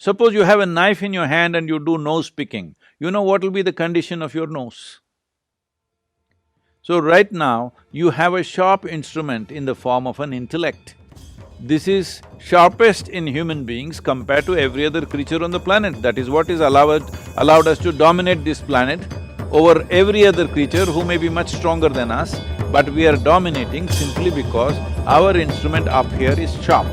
Suppose you have a knife in your hand and you do nose picking, you know what will be the condition of your nose? So right now, you have a sharp instrument in the form of an intellect. This is sharpest in human beings compared to every other creature on the planet. That is what is allowed us to dominate this planet over every other creature who may be much stronger than us, but we are dominating simply because our instrument up here is sharp.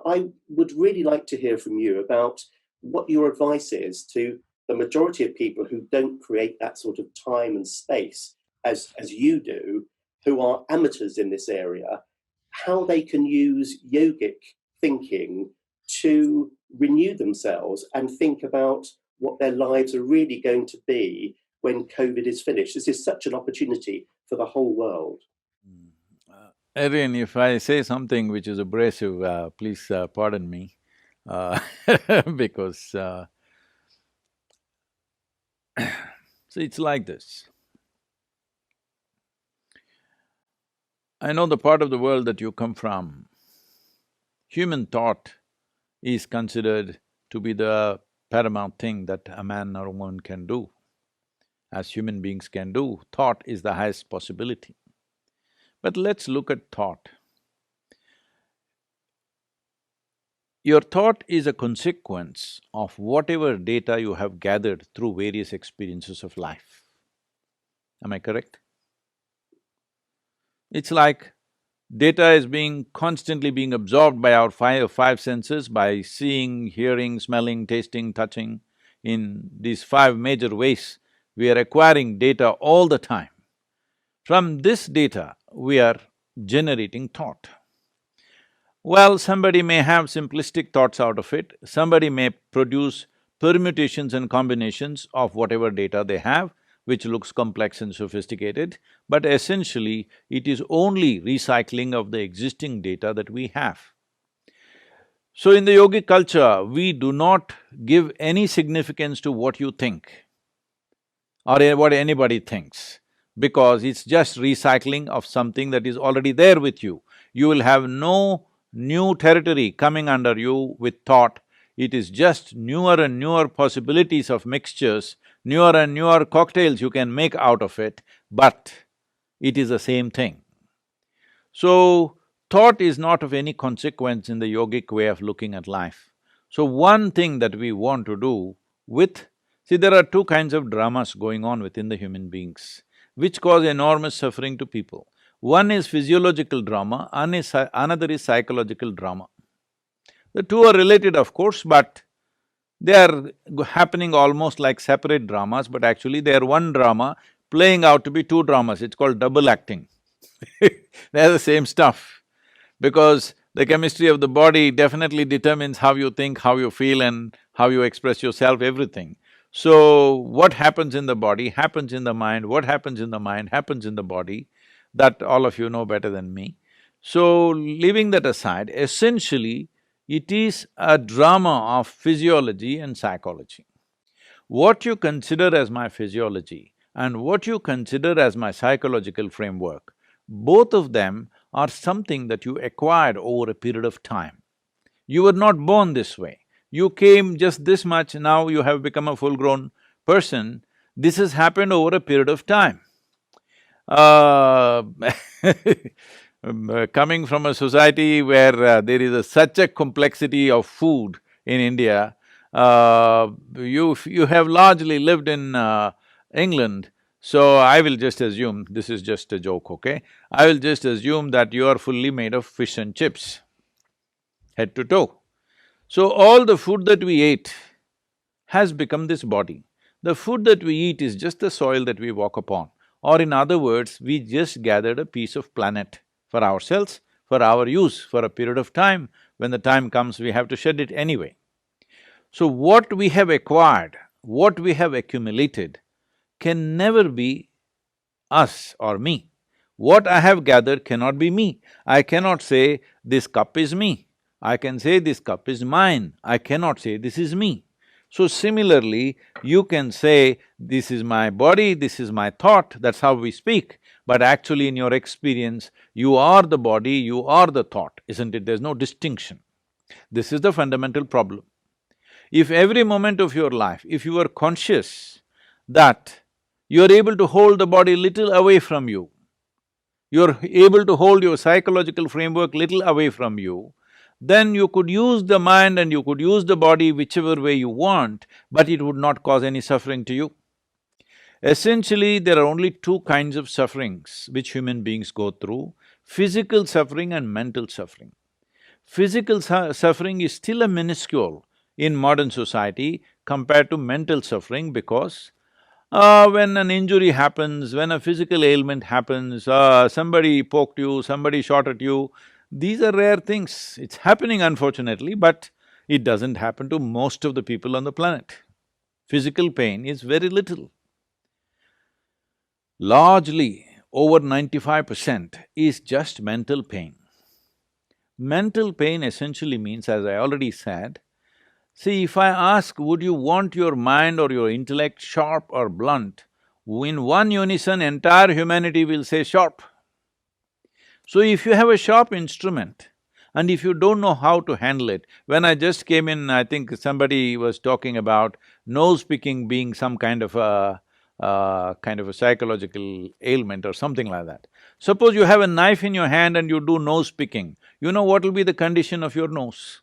I would really like to hear from you about what your advice is to the majority of people who don't create that sort of time and space as you do, who are amateurs in this area, how they can use yogic thinking to renew themselves and think about what their lives are really going to be when COVID is finished. This is such an opportunity for the whole world. Erin, if I say something which is abrasive, please pardon me, because see, it's like this. I know the part of the world that you come from, human thought is considered to be the paramount thing that a man or a woman can do. As human beings can do, thought is the highest possibility. But let's look at thought. Your thought is a consequence of whatever data you have gathered through various experiences of life. Am I correct? It's like data is constantly being absorbed by our five senses, by seeing, hearing, smelling, tasting, touching. In these five major ways, we are acquiring data all the time. From this data, we are generating thought. Well, somebody may have simplistic thoughts out of it, somebody may produce permutations and combinations of whatever data they have, which looks complex and sophisticated, but essentially it is only recycling of the existing data that we have. So in the yogic culture, we do not give any significance to what you think or what anybody thinks, because it's just recycling of something that is already there with you. You will have no new territory coming under you with thought. It is just newer and newer possibilities of mixtures, newer and newer cocktails you can make out of it, but it is the same thing. So, thought is not of any consequence in the yogic way of looking at life. So one thing that we want to do with… See, there are two kinds of dramas going on within the human beings, which cause enormous suffering to people. One is physiological drama, another is psychological drama. The two are related, of course, but they are happening almost like separate dramas, but actually they are one drama playing out to be two dramas. It's called double acting. They're the same stuff, because the chemistry of the body definitely determines how you think, how you feel and how you express yourself, everything. So, what happens in the body happens in the mind, what happens in the mind happens in the body, that all of you know better than me. So, leaving that aside, essentially, it is a drama of physiology and psychology. What you consider as my physiology and what you consider as my psychological framework, both of them are something that you acquired over a period of time. You were not born this way. You came just this much, now you have become a full-grown person. This has happened over a period of time. Coming from a society where there is such a complexity of food in India, you have largely lived in England, so I will just assume, this is just a joke, okay? I will just assume that you are fully made of fish and chips, head to toe. So all the food that we ate has become this body. The food that we eat is just the soil that we walk upon. Or in other words, we just gathered a piece of planet for ourselves, for our use, for a period of time. When the time comes, we have to shed it anyway. So what we have acquired, what we have accumulated, can never be us or me. What I have gathered cannot be me. I cannot say, this cup is me. I can say, this cup is mine. I cannot say, this is me. So similarly, you can say, this is my body, this is my thought, that's how we speak. But actually in your experience, you are the body, you are the thought, isn't it? There's no distinction. This is the fundamental problem. If every moment of your life, if you are conscious that you're able to hold the body little away from you, you're able to hold your psychological framework little away from you, then you could use the mind and you could use the body whichever way you want, but it would not cause any suffering to you. Essentially, there are only two kinds of sufferings which human beings go through: physical suffering and mental suffering. Physical suffering is still a minuscule in modern society compared to mental suffering, because when an injury happens, when a physical ailment happens, somebody poked you, somebody shot at you, these are rare things. It's happening unfortunately, but it doesn't happen to most of the people on the planet. Physical pain is very little. Largely, over 95% is just mental pain. Mental pain essentially means, as I already said, see, if I ask, would you want your mind or your intellect sharp or blunt, in one unison, entire humanity will say sharp. So if you have a sharp instrument and if you don't know how to handle it, when I just came in, I think somebody was talking about nose picking being some kind of a psychological ailment or something like that. Suppose you have a knife in your hand and you do nose picking, you know what will be the condition of your nose?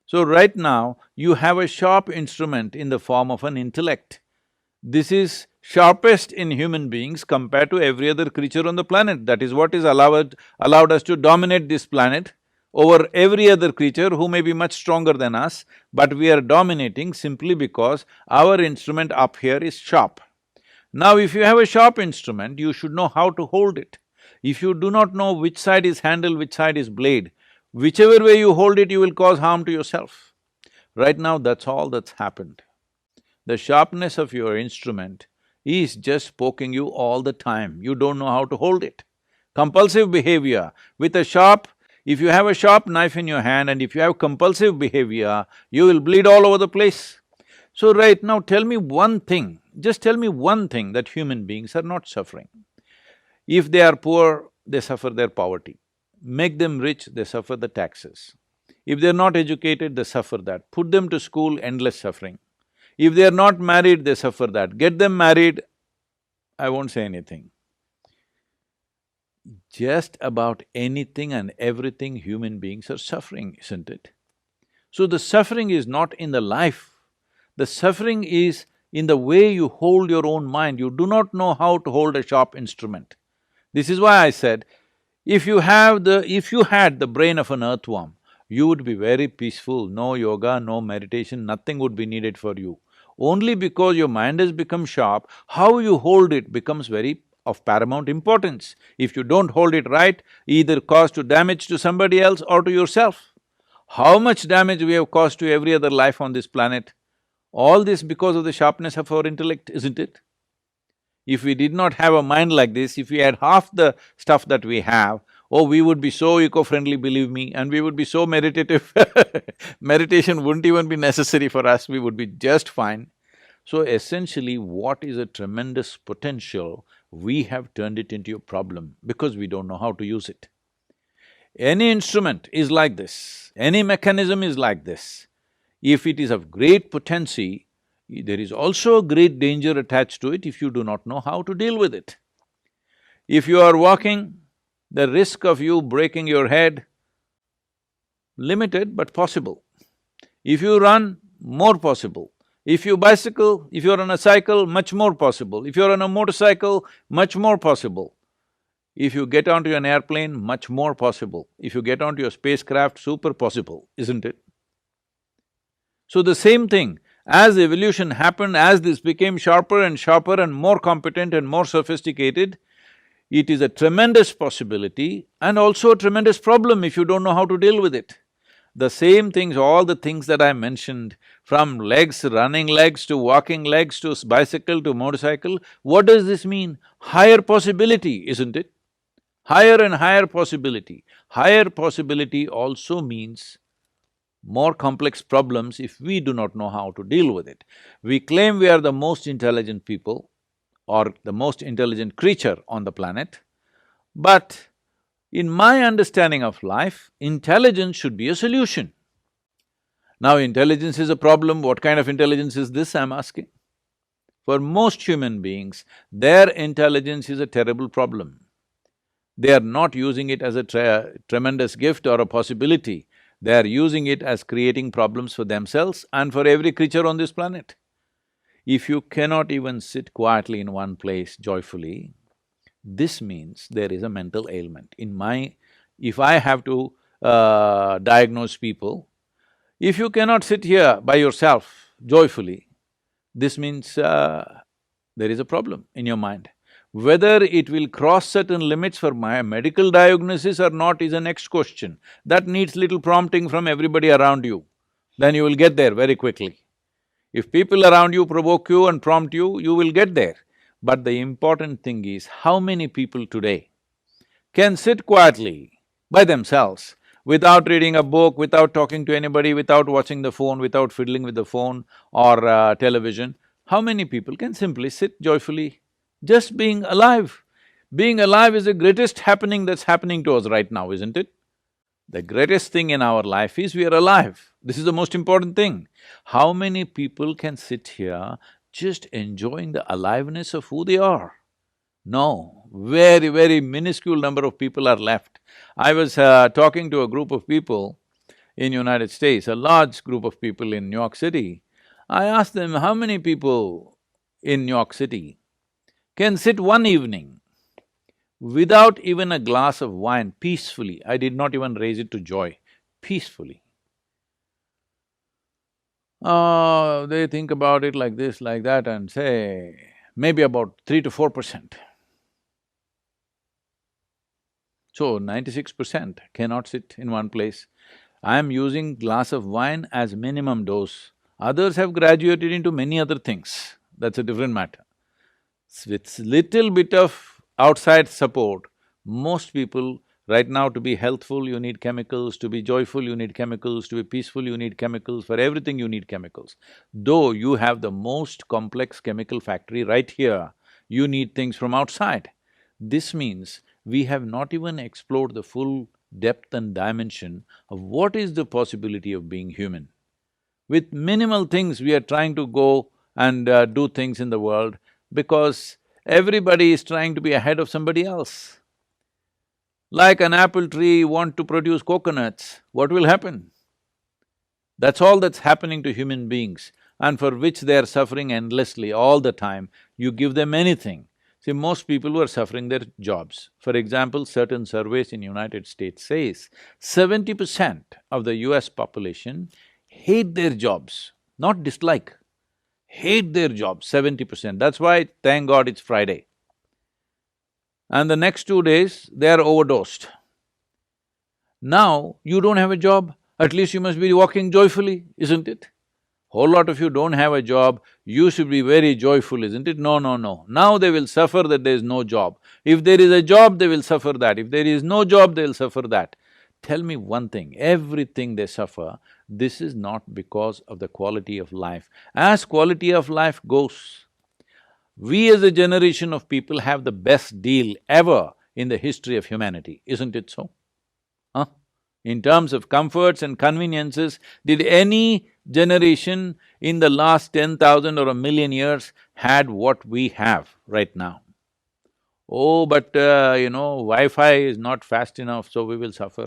So right now, you have a sharp instrument in the form of an intellect. This is sharpest in human beings compared to every other creature on the planet. That is what is allowed us to dominate this planet over every other creature who may be much stronger than us, but we are dominating simply because our instrument up here is sharp. Now if you have a sharp instrument, you should know how to hold it. If you do not know which side is handle, which side is blade, whichever way you hold it, you will cause harm to yourself. Right now, that's all that's happened. The sharpness of your instrument is just poking you all the time, you don't know how to hold it. Compulsive behavior with a sharp… if you have a sharp knife in your hand and if you have compulsive behavior, you will bleed all over the place. So right now, tell me one thing, just tell me one thing that human beings are not suffering. If they are poor, they suffer their poverty. Make them rich, they suffer the taxes. If they're not educated, they suffer that. Put them to school, endless suffering. If they're not married, they suffer that. Get them married, I won't say anything. Just about anything and everything human beings are suffering, isn't it? So the suffering is not in the life, the suffering is in the way you hold your own mind. You do not know how to hold a sharp instrument. This is why I said, if you had the brain of an earthworm, you would be very peaceful, no yoga, no meditation, nothing would be needed for you. Only because your mind has become sharp, how you hold it becomes very of paramount importance. If you don't hold it right, either cause to damage to somebody else or to yourself. How much damage we have caused to every other life on this planet? All this because of the sharpness of our intellect, isn't it? If we did not have a mind like this, if we had half the stuff that we have, oh, we would be so eco-friendly, believe me, and we would be so meditative meditation wouldn't even be necessary for us, we would be just fine. So essentially, what is a tremendous potential, we have turned it into a problem because we don't know how to use it. Any instrument is like this, any mechanism is like this. If it is of great potency, there is also a great danger attached to it if you do not know how to deal with it. If you are walking, the risk of you breaking your head, limited but possible. If you run, more possible. If you bicycle, if you're on a cycle, much more possible. If you're on a motorcycle, much more possible. If you get onto an airplane, much more possible. If you get onto your spacecraft, super possible, isn't it? So the same thing, as evolution happened, as this became sharper and more competent and more sophisticated, it is a tremendous possibility and also a tremendous problem if you don't know how to deal with it. The same things, all the things that I mentioned, from legs, running legs to walking legs to bicycle to motorcycle, what does this mean? Higher possibility, isn't it? Higher and higher possibility. Higher possibility also means more complex problems if we do not know how to deal with it. We claim we are the most intelligent people or the most intelligent creature on the planet, but in my understanding of life, intelligence should be a solution. Now, intelligence is a problem, what kind of intelligence is this, I'm asking? For most human beings, their intelligence is a terrible problem. They are not using it as a tremendous gift or a possibility, they are using it as creating problems for themselves and for every creature on this planet. If you cannot even sit quietly in one place joyfully, this means there is a mental ailment. If I have to diagnose people, if you cannot sit here by yourself joyfully, this means there is a problem in your mind. Whether it will cross certain limits for my medical diagnosis or not is the next question. That needs little prompting from everybody around you, then you will get there very quickly. If people around you provoke you and prompt you, you will get there. But the important thing is, how many people today can sit quietly by themselves without reading a book, without talking to anybody, without watching the phone, without fiddling with the phone or television? How many people can simply sit joyfully, just being alive? Being alive is the greatest happening that's happening to us right now, isn't it? The greatest thing in our life is we are alive. This is the most important thing. How many people can sit here just enjoying the aliveness of who they are? No, very, very minuscule number of people are left. I was talking to a group of people in United States, a large group of people in New York City. I asked them, how many people in New York City can sit one evening without even a glass of wine peacefully? I did not even raise it to joy, peacefully. They think about it like this, like that and say, maybe about 3 to 4%. So 96% cannot sit in one place. I am using glass of wine as minimum dose. Others have graduated into many other things, that's a different matter. With little bit of outside support, most people right now, to be healthful you need chemicals, to be joyful you need chemicals, to be peaceful you need chemicals, for everything you need chemicals. Though you have the most complex chemical factory right here, you need things from outside. This means we have not even explored the full depth and dimension of what is the possibility of being human. With minimal things we are trying to go and do things in the world because everybody is trying to be ahead of somebody else. Like an apple tree want to produce coconuts, what will happen? That's all that's happening to human beings and for which they are suffering endlessly all the time. You give them anything. See, most people who are suffering their jobs. For example, certain surveys in United States says 70% of the US population hate their jobs, not dislike, hate their jobs, 70%. That's why, thank God it's Friday. And the next 2 days, they are overdosed. Now, you don't have a job, at least you must be walking joyfully, isn't it? Whole lot of you don't have a job, you should be very joyful, isn't it? No, no, no. Now they will suffer that there is no job. If there is a job, they will suffer that. If there is no job, they will suffer that. Tell me one thing, everything they suffer, this is not because of the quality of life. As quality of life goes, we as a generation of people have the best deal ever in the history of humanity, isn't it so? Huh? In terms of comforts and conveniences, did any generation in the last 10,000 or a million years had what we have right now? Oh, but Wi-Fi is not fast enough, so we will suffer.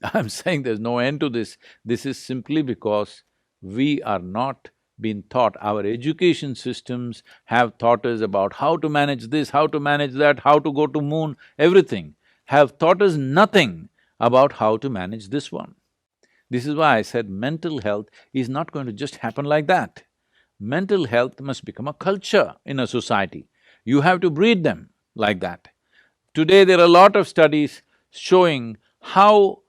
I'm saying there's no end to this. This is simply because we are not been taught, our education systems have taught us about how to manage this, how to manage that, how to go to moon, everything, have taught us nothing about how to manage this one. This is why I said mental health is not going to just happen like that. Mental health must become a culture in a society. You have to breed them like that. Today there are a lot of studies showing how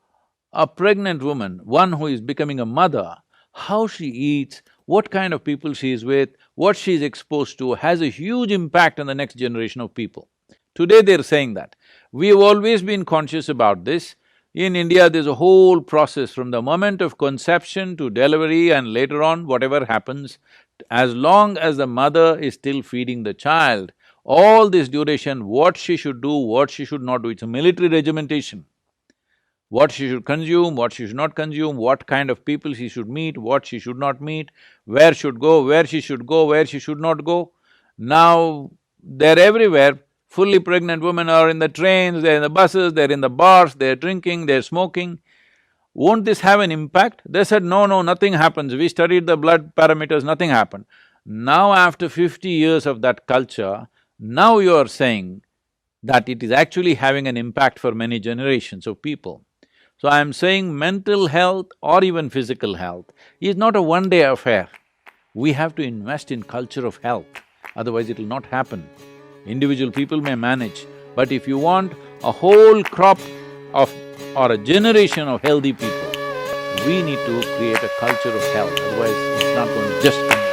A pregnant woman, one who is becoming a mother, how she eats, what kind of people she is with, what she is exposed to has a huge impact on the next generation of people. Today they're saying that. We have always been conscious about this. In India, there's a whole process from the moment of conception to delivery and later on, whatever happens, as long as the mother is still feeding the child, all this duration, what she should do, what she should not do, it's a military regimentation. What she should consume, what she should not consume, what kind of people she should meet, what she should not meet, where should go, where she should go, where she should not go. Now, they're everywhere. Fully pregnant women are in the trains, they're in the buses, they're in the bars, they're drinking, they're smoking. Won't this have an impact? They said, no, no, nothing happens. We studied the blood parameters, nothing happened. Now after 50 years of that culture, now you are saying that it is actually having an impact for many generations of people. So I am saying mental health or even physical health is not a one-day affair. We have to invest in culture of health, otherwise it will not happen. Individual people may manage, but if you want a whole crop of or a generation of healthy people, we need to create a culture of health, otherwise it's not going to just come.